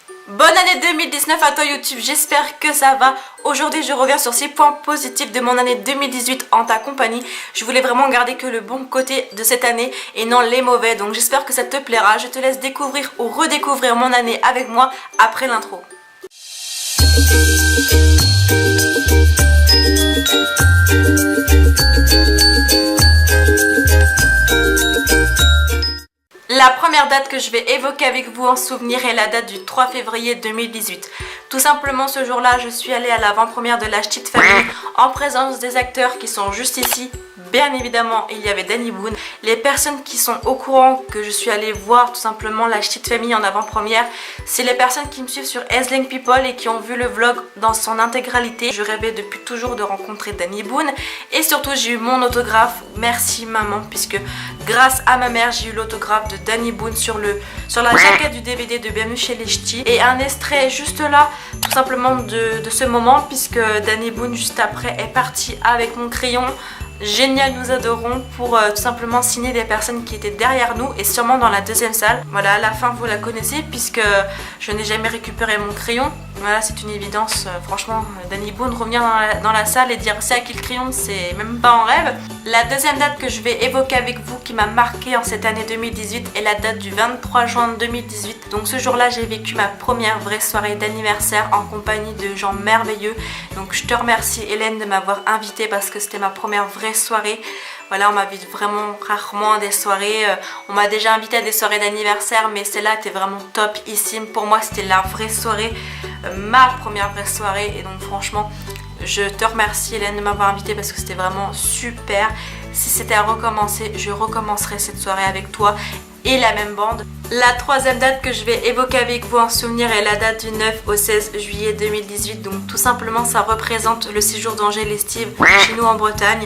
Bonne année 2019 à toi YouTube, j'espère que ça va. Aujourd'hui je reviens sur 6 points positifs de mon année 2018 en ta compagnie. Je voulais vraiment garder que le bon côté de cette année et non les mauvais. Donc j'espère que ça te plaira. Je te laisse découvrir ou redécouvrir mon année avec moi après l'intro. La première date que je vais évoquer avec vous en souvenir est la date du 3 février 2018. Tout simplement ce jour-là, je suis allée à l'avant-première de La Ch'tite Famille en présence des acteurs qui sont juste ici. Bien évidemment, il y avait Danny Boone. Les personnes qui sont au courant que je suis allée voir tout simplement La Ch'tite Famille en avant-première, c'est les personnes qui me suivent sur Ezling People et qui ont vu le vlog dans son intégralité. Je rêvais depuis toujours de rencontrer Danny Boone et surtout j'ai eu mon autographe. Merci maman, puisque grâce à ma mère, j'ai eu l'autographe de Danny Boone sur la jaquette du DVD de Bienvenue chez les Ch'tis. Et un extrait juste là, tout simplement de ce moment, puisque Danny Boone juste après est parti avec mon crayon. Génial, nous adorons, pour tout simplement signer des personnes qui étaient derrière nous et sûrement dans la deuxième salle. Voilà, à la fin vous la connaissez puisque je n'ai jamais récupéré mon crayon. Voilà, c'est une évidence. Franchement, Danny Boone revenir dans la salle et dire c'est à qui le crayon, c'est même pas en rêve. La deuxième date que je vais évoquer avec vous qui m'a marqué en cette année 2018 est la date du 23 juin 2018. Donc ce jour-là, j'ai vécu ma première vraie soirée d'anniversaire en compagnie de gens merveilleux. Donc je te remercie Hélène de m'avoir invitée parce que c'était ma première vraie soirée. Voilà, on m'invite vraiment rarement à des soirées. On m'a déjà invité à des soirées d'anniversaire, mais celle-là était vraiment topissime. Pour moi, c'était la vraie soirée, ma première vraie soirée. Et donc franchement, je te remercie Hélène de m'avoir invitée parce que c'était vraiment super. Si c'était à recommencer, je recommencerai cette soirée avec toi et la même bande. La troisième date que je vais évoquer avec vous en souvenir est la date du 9 au 16 juillet 2018. Donc tout simplement, ça représente le séjour d'Angèle et Steve chez nous en Bretagne.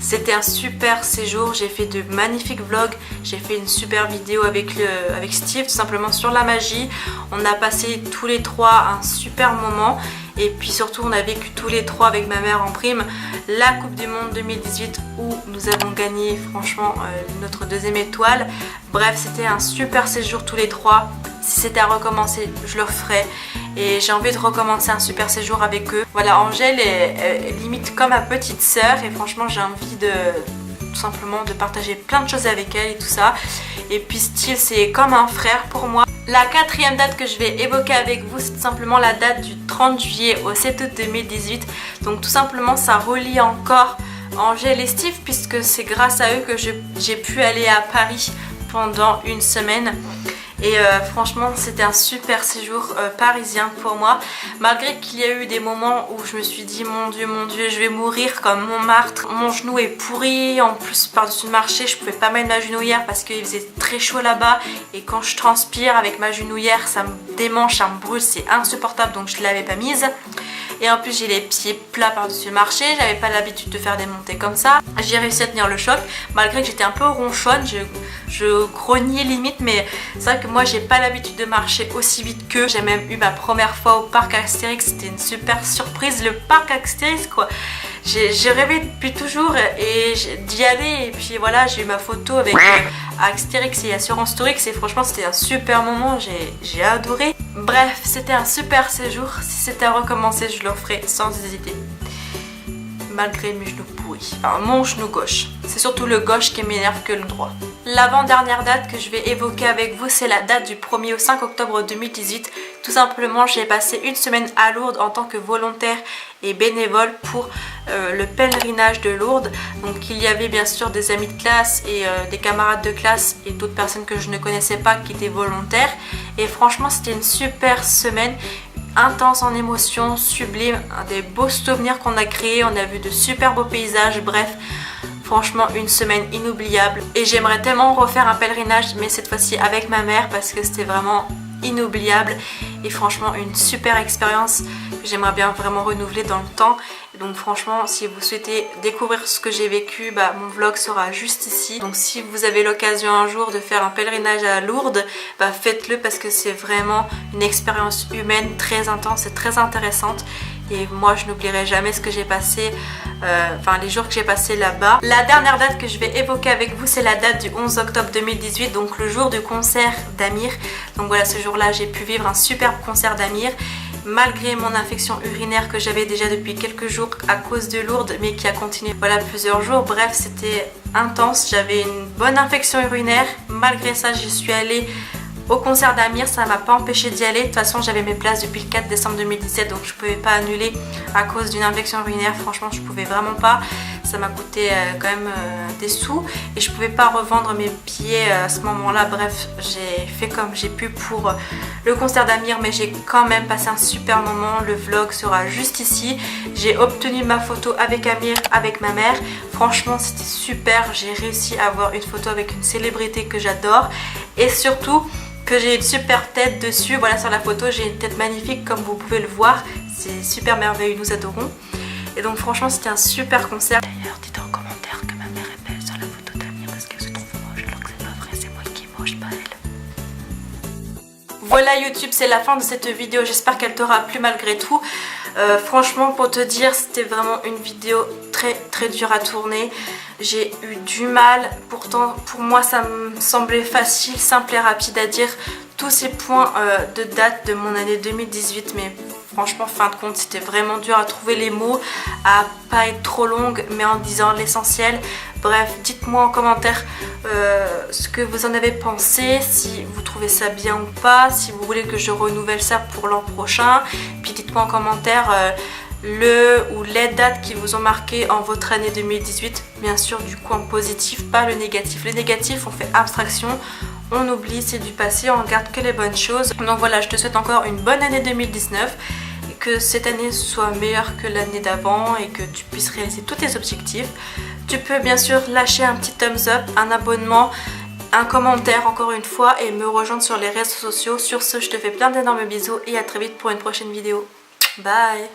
C'était un super séjour, j'ai fait de magnifiques vlogs, j'ai fait une super vidéo avec Steve tout simplement sur la magie. On a passé tous les trois un super moment et puis surtout on a vécu tous les trois avec ma mère en prime la Coupe du Monde 2018 où nous avons gagné franchement notre deuxième étoile. Bref, c'était un super séjour tous les trois. Si c'était à recommencer, je le referais. Et j'ai envie de recommencer un super séjour avec eux. Voilà, Angèle est limite comme ma petite sœur. Et franchement, j'ai envie de tout simplement de partager plein de choses avec elle et tout ça. Et puis Steve, c'est comme un frère pour moi. La quatrième date que je vais évoquer avec vous, c'est tout simplement la date du 30 juillet au 7 août 2018. Donc tout simplement, ça relie encore Angèle et Steve puisque c'est grâce à eux que j'ai pu aller à Paris pendant une semaine. Et franchement c'était un super séjour parisien pour moi, malgré qu'il y a eu des moments où je me suis dit mon dieu je vais mourir comme Montmartre, mon genou est pourri, en plus par-dessus le marché je pouvais pas mettre ma genouillère parce qu'il faisait très chaud là-bas et quand je transpire avec ma genouillère ça me démange, ça me brûle, c'est insupportable donc je ne l'avais pas mise. Et en plus j'ai les pieds plats par-dessus le marché, j'avais pas l'habitude de faire des montées comme ça. J'ai réussi à tenir le choc malgré que j'étais un peu ronchonne, je grognais limite, mais c'est vrai que moi j'ai pas l'habitude de marcher aussi vite qu'eux. J'ai même eu ma première fois au parc Astérix, c'était une super surprise, le parc Astérix quoi. J'ai rêvé depuis toujours et d'y aller et puis voilà, j'ai eu ma photo avec Astérix et Assurance Tourix et franchement c'était un super moment, j'ai adoré. Bref, c'était un super séjour, si c'était à recommencer je le referais sans hésiter. Malgré mes genoux pourris, enfin mon genou gauche, c'est surtout le gauche qui m'énerve que le droit. L'avant-dernière date que je vais évoquer avec vous, c'est la date du 1er au 5 octobre 2018. Tout simplement, j'ai passé une semaine à Lourdes en tant que volontaire et bénévole pour le pèlerinage de Lourdes. Donc il y avait bien sûr des amis de classe et des camarades de classe et d'autres personnes que je ne connaissais pas qui étaient volontaires. Et franchement, c'était une super semaine. Intense en émotions, sublime, des beaux souvenirs qu'on a créés, on a vu de super beaux paysages, bref, franchement une semaine inoubliable. Et j'aimerais tellement refaire un pèlerinage, mais cette fois-ci avec ma mère parce que c'était vraiment inoubliable et franchement une super expérience que j'aimerais bien vraiment renouveler dans le temps. Donc franchement, si vous souhaitez découvrir ce que j'ai vécu, bah, mon vlog sera juste ici. Donc si vous avez l'occasion un jour de faire un pèlerinage à Lourdes, bah, faites-le parce que c'est vraiment une expérience humaine très intense et très intéressante. Et moi je n'oublierai jamais ce que j'ai passé, les jours que j'ai passé là-bas. La dernière date que je vais évoquer avec vous, c'est la date du 11 octobre 2018, donc le jour du concert d'Amir. Donc voilà, ce jour-là j'ai pu vivre un superbe concert d'Amir. Malgré mon infection urinaire que j'avais déjà depuis quelques jours à cause de Lourdes, mais qui a continué plusieurs jours. Bref, c'était intense, j'avais une bonne infection urinaire. Malgré ça, je suis allée au concert d'Amir, ça m'a pas empêché d'y aller. De toute façon, j'avais mes places depuis le 4 décembre 2017, donc je pouvais pas annuler à cause d'une infection urinaire. Franchement, je pouvais vraiment pas. Ça m'a coûté quand même des sous et je pouvais pas revendre mes billets à ce moment-là. Bref, j'ai fait comme j'ai pu pour le concert d'Amir, mais j'ai quand même passé un super moment. Le vlog sera juste ici. J'ai obtenu ma photo avec Amir, avec ma mère. Franchement, c'était super. J'ai réussi à avoir une photo avec une célébrité que j'adore et surtout que j'ai une super tête dessus. Voilà, sur la photo j'ai une tête magnifique comme vous pouvez le voir, c'est super merveilleux, nous adorons. Et donc franchement c'était un super concert. D'ailleurs dites en commentaire que ma mère est belle sur la photo d'Amir parce qu'elle se trouve moche alors que c'est pas vrai, c'est moi qui est moche, pas elle. Voilà YouTube, c'est la fin de cette vidéo, j'espère qu'elle t'aura plu malgré tout. Franchement pour te dire, c'était vraiment une vidéo très dure à tourner. J'ai eu du mal, pourtant pour moi ça me semblait facile, simple et rapide à dire tous ces points de date de mon année 2018, mais franchement fin de compte c'était vraiment dur à trouver les mots, à pas être trop longue mais en disant l'essentiel. Bref, dites-moi en commentaire ce que vous en avez pensé, si vous trouvez ça bien ou pas, si vous voulez que je renouvelle ça pour l'an prochain. Puis dites-moi en commentaire le ou les dates qui vous ont marqué en votre année 2018, bien sûr du coup en positif, pas le négatif. Les négatifs on fait abstraction, on oublie, c'est du passé, on regarde que les bonnes choses. Donc voilà, je te souhaite encore une bonne année 2019, et que cette année soit meilleure que l'année d'avant et que tu puisses réaliser tous tes objectifs. Tu peux bien sûr lâcher un petit thumbs up, un abonnement, un commentaire encore une fois et me rejoindre sur les réseaux sociaux. Sur ce, je te fais plein d'énormes bisous et à très vite pour une prochaine vidéo. Bye.